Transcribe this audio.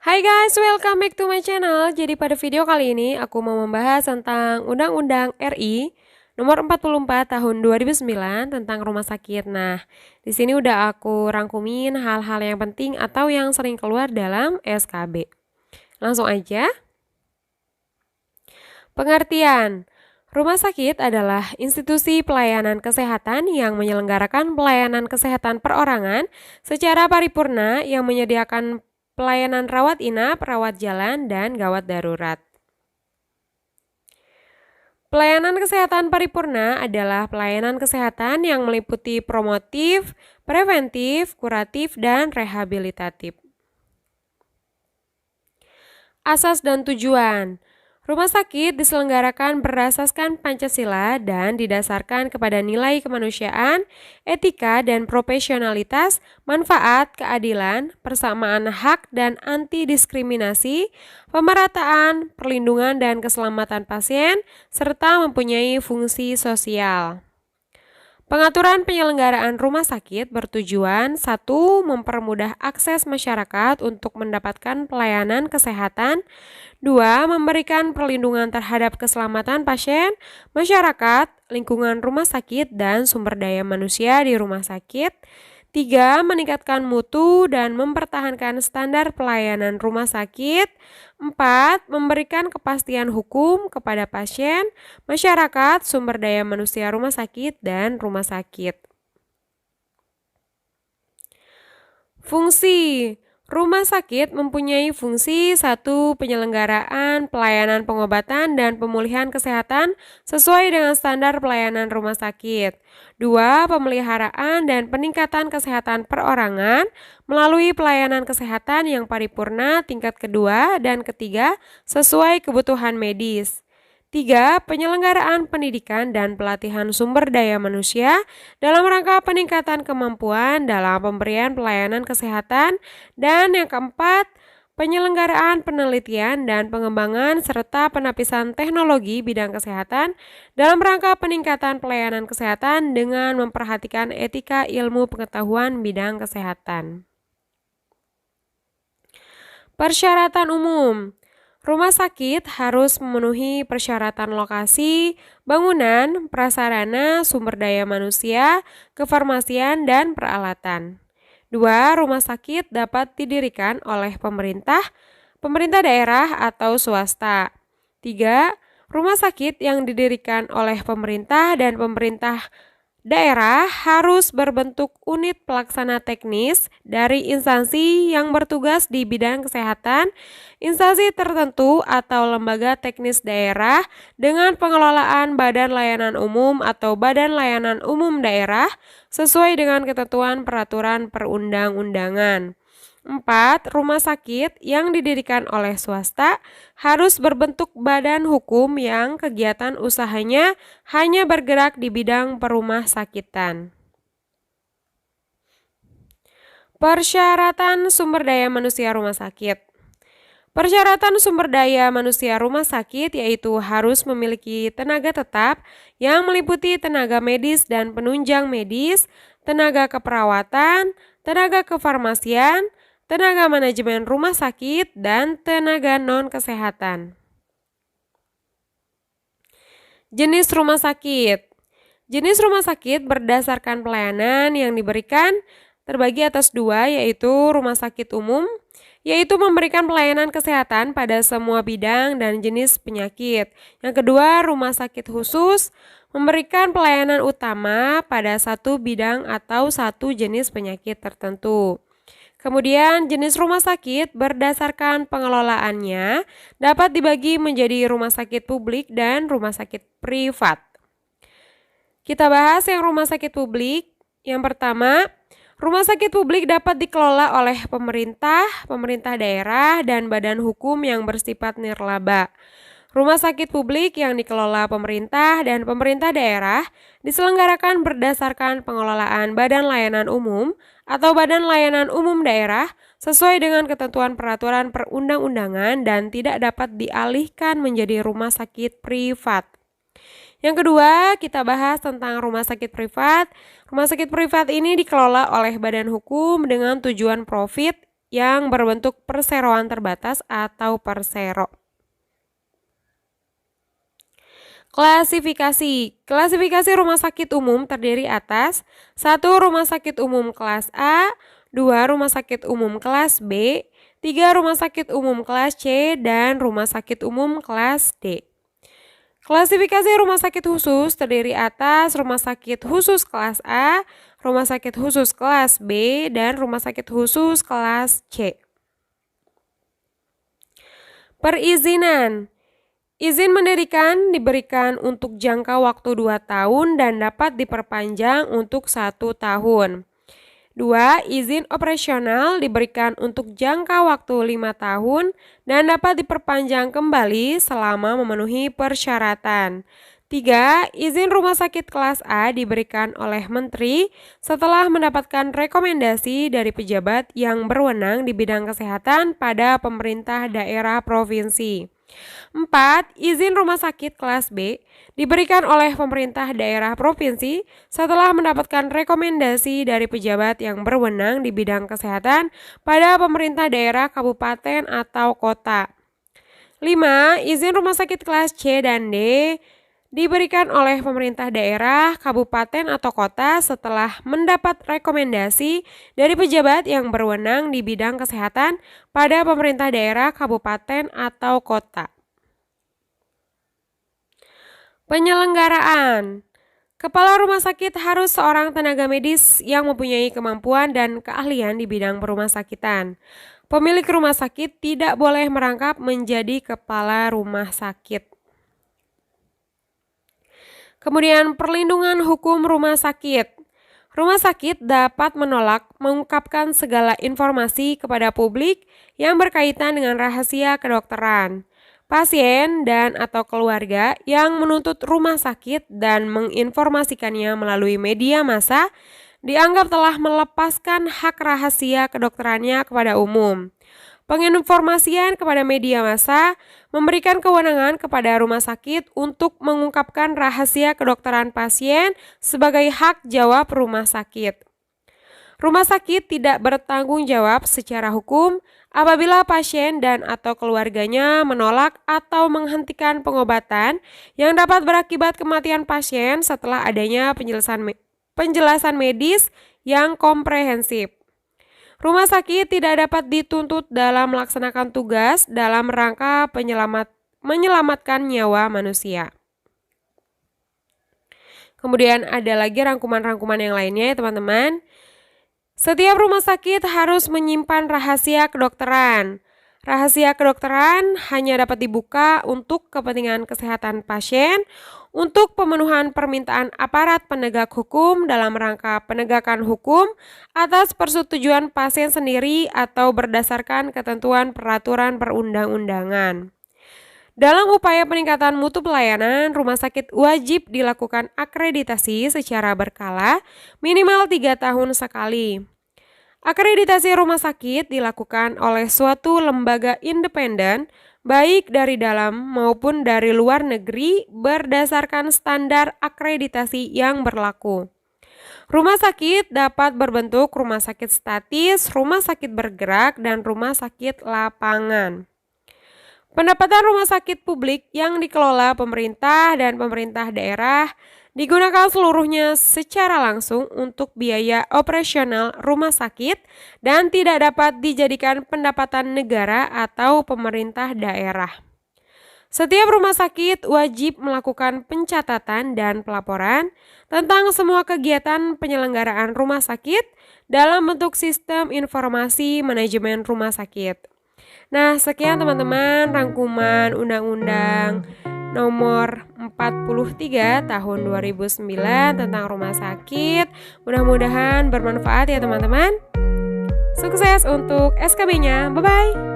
Hai guys, welcome back to my channel. Jadi pada video kali ini aku mau membahas tentang Undang-Undang RI Nomor 44 Tahun 2009 tentang rumah sakit. Nah, di sini udah aku rangkumin hal-hal yang penting atau yang sering keluar dalam SKB. Langsung aja. Pengertian. Rumah sakit adalah institusi pelayanan kesehatan yang menyelenggarakan pelayanan kesehatan perorangan secara paripurna yang menyediakan pelayanan rawat inap, rawat jalan, dan gawat darurat. Pelayanan kesehatan paripurna adalah pelayanan kesehatan yang meliputi promotif, preventif, kuratif, dan rehabilitatif. Asas dan tujuan. Rumah sakit diselenggarakan berdasarkan Pancasila dan didasarkan kepada nilai kemanusiaan, etika dan profesionalitas, manfaat, keadilan, persamaan hak dan anti diskriminasi, pemerataan, perlindungan dan keselamatan pasien, serta mempunyai fungsi sosial. Pengaturan penyelenggaraan rumah sakit bertujuan 1. Mempermudah akses masyarakat untuk mendapatkan pelayanan kesehatan. 2. Memberikan perlindungan terhadap keselamatan pasien, masyarakat, lingkungan rumah sakit, dan sumber daya manusia di rumah sakit. 3. Meningkatkan mutu dan mempertahankan standar pelayanan rumah sakit. 4. Memberikan kepastian hukum kepada pasien, masyarakat, sumber daya manusia rumah sakit, dan rumah sakit. Fungsi. Rumah sakit mempunyai fungsi 1. Penyelenggaraan pelayanan pengobatan dan pemulihan kesehatan sesuai dengan standar pelayanan rumah sakit. 2. Pemeliharaan dan peningkatan kesehatan perorangan melalui pelayanan kesehatan yang paripurna tingkat kedua dan ketiga sesuai kebutuhan medis. 3. Penyelenggaraan pendidikan dan pelatihan sumber daya manusia dalam rangka peningkatan kemampuan dalam pemberian pelayanan kesehatan. Dan yang keempat, penyelenggaraan penelitian dan pengembangan serta penapisan teknologi bidang kesehatan dalam rangka peningkatan pelayanan kesehatan dengan memperhatikan etika ilmu pengetahuan bidang kesehatan. Persyaratan umum. Rumah sakit harus memenuhi persyaratan lokasi, bangunan, prasarana, sumber daya manusia, kefarmasian, dan peralatan. 2. Rumah sakit dapat didirikan oleh pemerintah, pemerintah daerah atau swasta. 3. Rumah sakit yang didirikan oleh pemerintah dan pemerintah daerah harus berbentuk unit pelaksana teknis dari instansi yang bertugas di bidang kesehatan, instansi tertentu atau lembaga teknis daerah dengan pengelolaan Badan Layanan Umum atau Badan Layanan Umum Daerah sesuai dengan ketentuan peraturan perundang-undangan. 4. Rumah sakit yang didirikan oleh swasta harus berbentuk badan hukum yang kegiatan usahanya hanya bergerak di bidang perumah sakitan. Persyaratan sumber daya manusia rumah sakit. Persyaratan sumber daya manusia rumah sakit yaitu harus memiliki tenaga tetap yang meliputi tenaga medis dan penunjang medis, tenaga keperawatan, tenaga kefarmasian, tenaga manajemen rumah sakit, dan tenaga non-kesehatan. Jenis rumah sakit. Jenis rumah sakit berdasarkan pelayanan yang diberikan terbagi atas 2, yaitu rumah sakit umum, yaitu memberikan pelayanan kesehatan pada semua bidang dan jenis penyakit. Yang kedua, rumah sakit khusus, memberikan pelayanan utama pada satu bidang atau satu jenis penyakit tertentu. Kemudian jenis rumah sakit berdasarkan pengelolaannya dapat dibagi menjadi rumah sakit publik dan rumah sakit privat. Kita bahas yang rumah sakit publik. Yang pertama, rumah sakit publik dapat dikelola oleh pemerintah, pemerintah daerah, dan badan hukum yang bersifat nirlaba. Rumah sakit publik yang dikelola pemerintah dan pemerintah daerah diselenggarakan berdasarkan pengelolaan Badan Layanan Umum atau Badan Layanan Umum Daerah sesuai dengan ketentuan peraturan perundang-undangan dan tidak dapat dialihkan menjadi rumah sakit privat. Yang kedua, kita bahas tentang rumah sakit privat. Rumah sakit privat ini dikelola oleh badan hukum dengan tujuan profit yang berbentuk perseroan terbatas atau persero. Klasifikasi rumah sakit umum terdiri atas 1. Rumah sakit umum kelas A, 2. Rumah sakit umum kelas B, 3. Rumah sakit umum kelas C, dan rumah sakit umum kelas D. Klasifikasi rumah sakit khusus terdiri atas rumah sakit khusus kelas A, rumah sakit khusus kelas B, dan rumah sakit khusus kelas C. Perizinan. Izin mendirikan diberikan untuk jangka waktu 2 tahun dan dapat diperpanjang untuk 1 tahun. 2. Izin operasional diberikan untuk jangka waktu 5 tahun dan dapat diperpanjang kembali selama memenuhi persyaratan. 3. Izin rumah sakit kelas A diberikan oleh Menteri setelah mendapatkan rekomendasi dari pejabat yang berwenang di bidang kesehatan pada pemerintah daerah provinsi. 4. Izin rumah sakit kelas B diberikan oleh pemerintah daerah provinsi setelah mendapatkan rekomendasi dari pejabat yang berwenang di bidang kesehatan pada pemerintah daerah, kabupaten, atau kota. 5. Izin rumah sakit kelas C dan D diberikan oleh pemerintah daerah, kabupaten, atau kota setelah mendapat rekomendasi dari pejabat yang berwenang di bidang kesehatan pada pemerintah daerah, kabupaten, atau kota. Penyelenggaraan. Kepala rumah sakit harus seorang tenaga medis yang mempunyai kemampuan dan keahlian di bidang perumah sakitan. Pemilik rumah sakit tidak boleh merangkap menjadi kepala rumah sakit. Kemudian perlindungan hukum rumah sakit. Rumah sakit dapat menolak mengungkapkan segala informasi kepada publik yang berkaitan dengan rahasia kedokteran. Pasien dan atau keluarga yang menuntut rumah sakit dan menginformasikannya melalui media massa dianggap telah melepaskan hak rahasia kedokterannya kepada umum. Penginformasian kepada media massa memberikan kewenangan kepada rumah sakit untuk mengungkapkan rahasia kedokteran pasien sebagai hak jawab rumah sakit. Rumah sakit tidak bertanggung jawab secara hukum apabila pasien dan atau keluarganya menolak atau menghentikan pengobatan yang dapat berakibat kematian pasien setelah adanya penjelasan medis yang komprehensif. Rumah sakit tidak dapat dituntut dalam melaksanakan tugas dalam rangka menyelamatkan nyawa manusia. Kemudian ada lagi rangkuman-rangkuman yang lainnya ya teman-teman. Setiap rumah sakit harus menyimpan rahasia kedokteran. Rahasia kedokteran hanya dapat dibuka untuk kepentingan kesehatan pasien, untuk pemenuhan permintaan aparat penegak hukum dalam rangka penegakan hukum atas persetujuan pasien sendiri atau berdasarkan ketentuan peraturan perundang-undangan. Dalam upaya peningkatan mutu pelayanan, rumah sakit wajib dilakukan akreditasi secara berkala minimal 3 tahun sekali. Akreditasi rumah sakit dilakukan oleh suatu lembaga independen, baik dari dalam maupun dari luar negeri berdasarkan standar akreditasi yang berlaku. Rumah sakit dapat berbentuk rumah sakit statis, rumah sakit bergerak, dan rumah sakit lapangan. Pendapatan rumah sakit publik yang dikelola pemerintah dan pemerintah daerah digunakan seluruhnya secara langsung untuk biaya operasional rumah sakit dan tidak dapat dijadikan pendapatan negara atau pemerintah daerah. Setiap rumah sakit wajib melakukan pencatatan dan pelaporan tentang semua kegiatan penyelenggaraan rumah sakit dalam bentuk sistem informasi manajemen rumah sakit. Nah, sekian teman-teman rangkuman Undang-Undang Nomor 43 Tahun 2009 tentang rumah sakit. Mudah-mudahan bermanfaat ya teman-teman. Sukses untuk SKB-nya. Bye-bye.